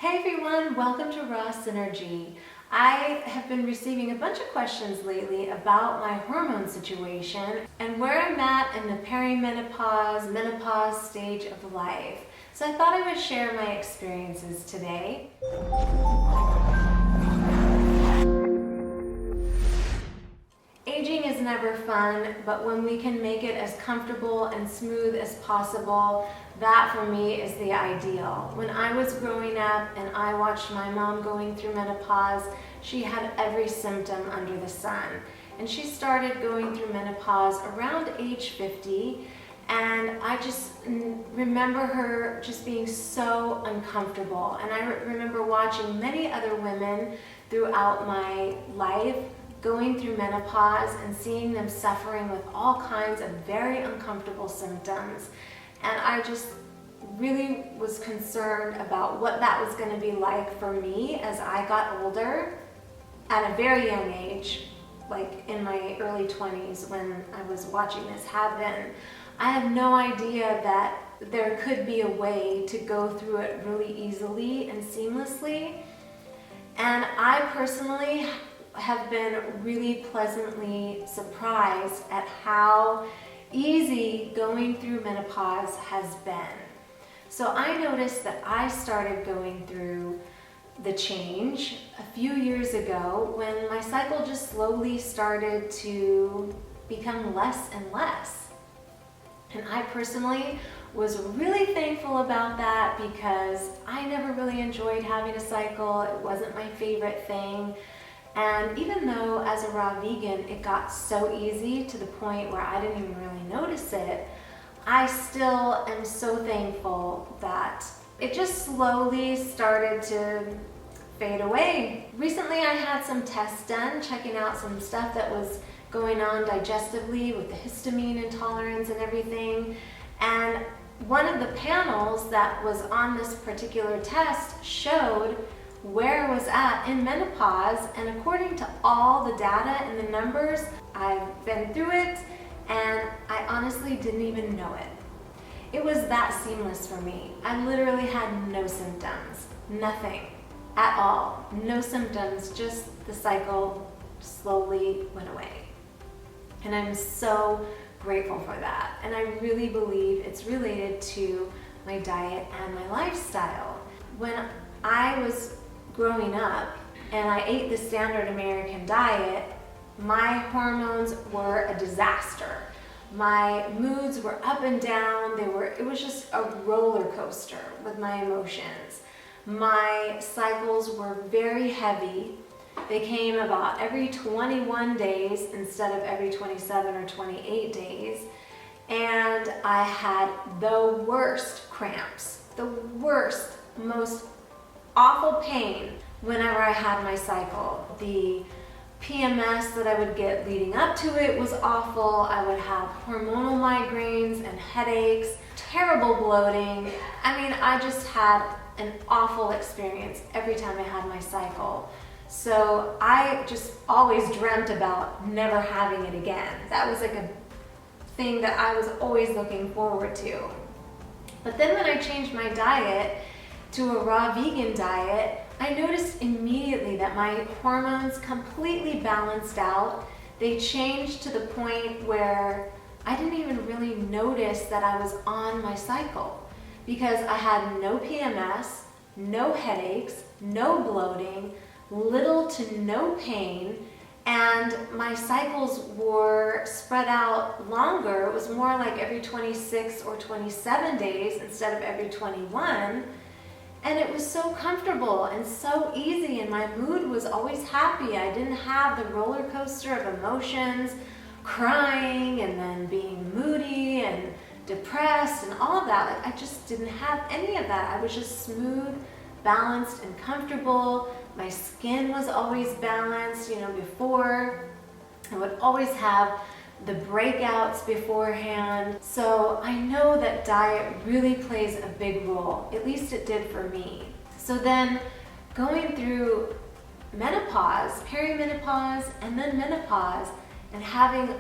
Hey everyone, welcome to Raw Synergy. I have been receiving a bunch of questions lately about my hormone situation and where I'm at in the perimenopause, menopause stage of life. So I thought I would share my experiences today. Aging is never fun, but when we can make it as comfortable and smooth as possible, that for me is the ideal. When I was growing up and I watched my mom going through menopause, she had every symptom under the sun. And she started going through menopause around age 50, and I just remember her just being so uncomfortable. And I remember watching many other women throughout my life going through menopause and seeing them suffering with all kinds of very uncomfortable symptoms. And I just really was concerned about what that was going to be like for me as I got older at a very young age, like in my early 20s when I was watching this happen. I had no idea that there could be a way to go through it really easily and seamlessly. And I personally have been really pleasantly surprised at how easy going through menopause has been. So I noticed that I started going through the change a few years ago when my cycle just slowly started to become less and less. And I personally was really thankful about that because I never really enjoyed having a cycle. It wasn't my favorite thing. And even though as a raw vegan it got so easy to the point where I didn't even really notice it, I still am so thankful that it just slowly started to fade away. Recently I had some tests done, checking out some stuff that was going on digestively with the histamine intolerance and everything. And one of the panels that was on this particular test showed where I was at in menopause, and according to all the data and the numbers, I've been through it and I honestly didn't even know it. It was that seamless for me. I literally had no symptoms, nothing at all, no symptoms, just the cycle slowly went away. And I'm so grateful for that. And I really believe it's related to my diet and my lifestyle. When I was growing up and I ate the standard American diet, my hormones were a disaster. My moods were up and down. It was just a roller coaster with my emotions. My cycles were very heavy. They came about every 21 days instead of every 27 or 28 days. And I had the worst cramps, the worst, most awful pain whenever I had my cycle. The PMS that I would get leading up to it was awful. I would have hormonal migraines and headaches, terrible bloating. I mean, I just had an awful experience every time I had my cycle. So I just always dreamt about never having it again. That was like a thing that I was always looking forward to. But then when I changed my diet to a raw vegan diet, I noticed immediately that my hormones completely balanced out. They changed to the point where I didn't even really notice that I was on my cycle because I had no PMS, no headaches, no bloating, little to no pain, and my cycles were spread out longer. It was more like every 26 or 27 days instead of every 21. And it was so comfortable and so easy, and my mood was always happy. I didn't have the roller coaster of emotions, crying and then being moody and depressed and all of that. Like, I just didn't have any of that. I was just smooth, balanced, and comfortable. My skin was always balanced, before. I would always have the breakouts beforehand. So I know that diet really plays a big role, at least it did for me. So then going through menopause, perimenopause, and then menopause, and having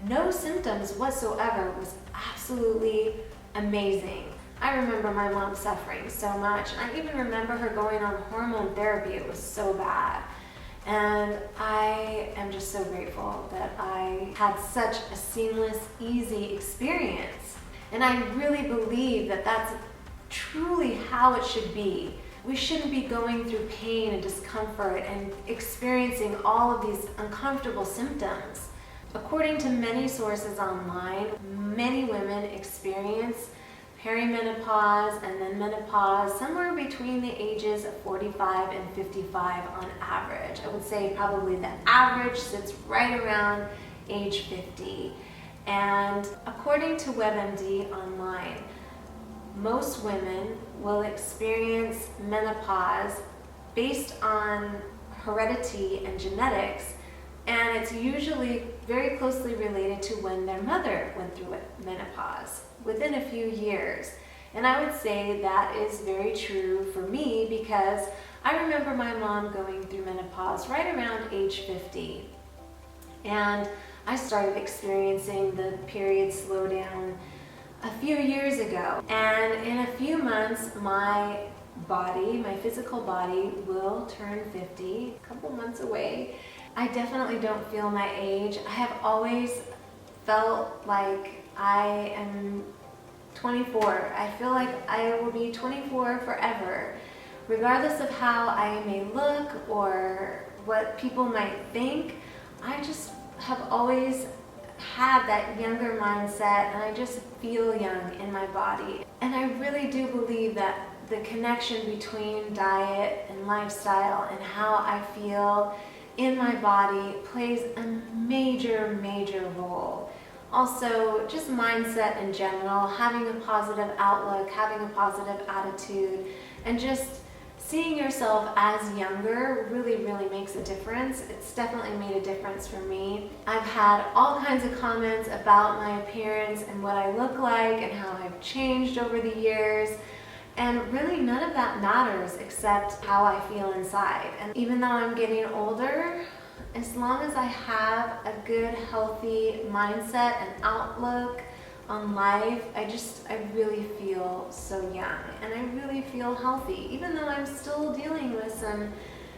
no symptoms whatsoever was absolutely amazing. I remember my mom suffering so much. I even remember her going on hormone therapy. It was so bad. And I am just so grateful that I had such a seamless, easy experience. And I really believe that that's truly how it should be. We shouldn't be going through pain and discomfort and experiencing all of these uncomfortable symptoms. According to many sources online, many women experience perimenopause and then menopause somewhere between the ages of 45 and 55 on average. I would say probably the average sits right around age 50. And according to WebMD online, most women will experience menopause based on heredity and genetics, and it's usually very closely related to when their mother went through menopause, within a few years. And I would say that is very true for me because I remember my mom going through menopause right around age 50. And I started experiencing the period slow down a few years ago. And in a few months, my body, my physical body, will turn 50, a couple months away. I definitely don't feel my age. I have always felt like I am 24. I feel like I will be 24 forever, regardless of how I may look or what people might think. I just have always had that younger mindset, and I just feel young in my body. And I really do believe that the connection between diet and lifestyle and how I feel in my body plays a major, major role. Also, just mindset in general, having a positive outlook, having a positive attitude, and just seeing yourself as younger really, really makes a difference. It's definitely made a difference for me. I've had all kinds of comments about my appearance and what I look like and how I've changed over the years. And really none of that matters except how I feel inside. And even though I'm getting older, as long as I have a good, healthy mindset and outlook on life, I really feel so young and I really feel healthy. Even though I'm still dealing with some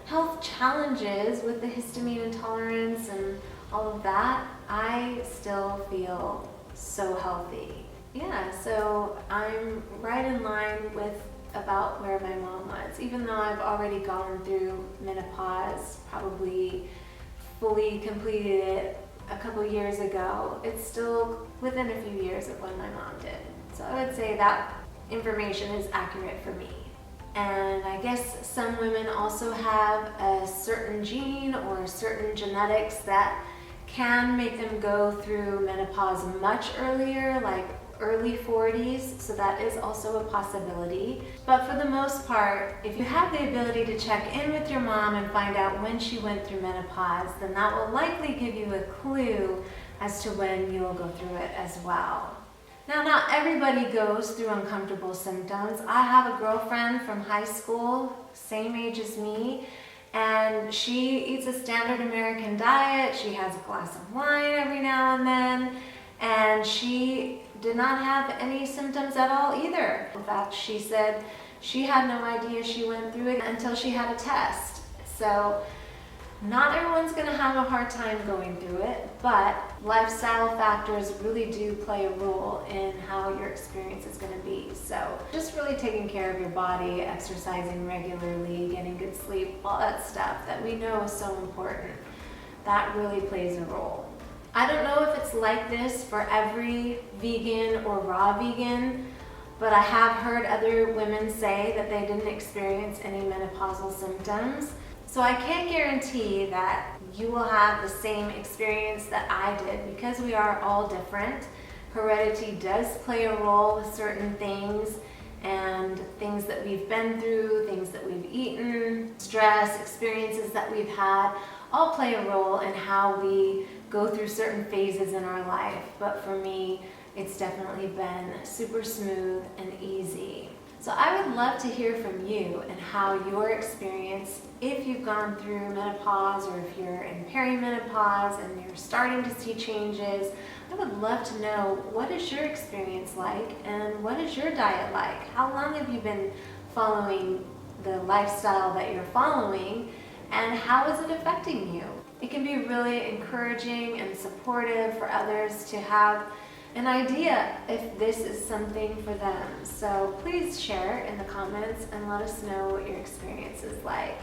health challenges with the histamine intolerance and all of that, I still feel so healthy. Yeah, so I'm right in line with about where my mom was. Even though I've already gone through menopause, probably fully completed it a couple years ago, it's still within a few years of when my mom did. So I would say that information is accurate for me. And I guess some women also have a certain gene or certain genetics that can make them go through menopause much earlier, like early 40s, so that is also a possibility. But for the most part, if you have the ability to check in with your mom and find out when she went through menopause, then that will likely give you a clue as to when you'll go through it as well. Now, not everybody goes through uncomfortable symptoms. I have a girlfriend from high school, same age as me, and she eats a standard American diet. She has a glass of wine every now and then, and she did not have any symptoms at all either. In fact, she said she had no idea she went through it until she had a test. So not everyone's going to have a hard time going through it, but lifestyle factors really do play a role in how your experience is going to be. So just really taking care of your body, exercising regularly, getting good sleep, all that stuff that we know is so important, that really plays a role. I don't know if it's like this for every vegan or raw vegan, but I have heard other women say that they didn't experience any menopausal symptoms. So I can't guarantee that you will have the same experience that I did because we are all different. Heredity does play a role with certain things, and things that we've been through, things that we've eaten, stress, experiences that we've had, all play a role in how we go through certain phases in our life. But for me, it's definitely been super smooth and easy. So I would love to hear from you and how your experience, if you've gone through menopause or if you're in perimenopause and you're starting to see changes. I would love to know, what is your experience like and what is your diet like? How long have you been following the lifestyle that you're following, and how is it affecting you? It can be really encouraging and supportive for others to have an idea if this is something for them. So please share in the comments and let us know what your experience is like.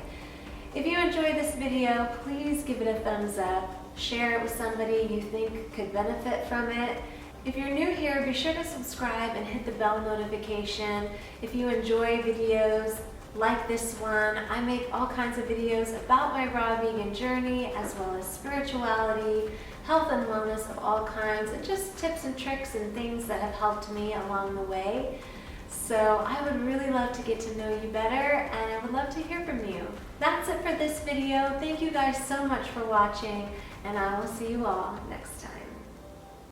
If you enjoyed this video, please give it a thumbs up. Share it with somebody you think could benefit from it. If you're new here, be sure to subscribe and hit the bell notification. If you enjoy videos like this one, I make all kinds of videos about my raw vegan journey, as well as spirituality, health and wellness of all kinds, and just tips and tricks and things that have helped me along the way. So I would really love to get to know you better, and I would love to hear from you. That's it for this video. Thank you guys so much for watching, and I will see you all next time.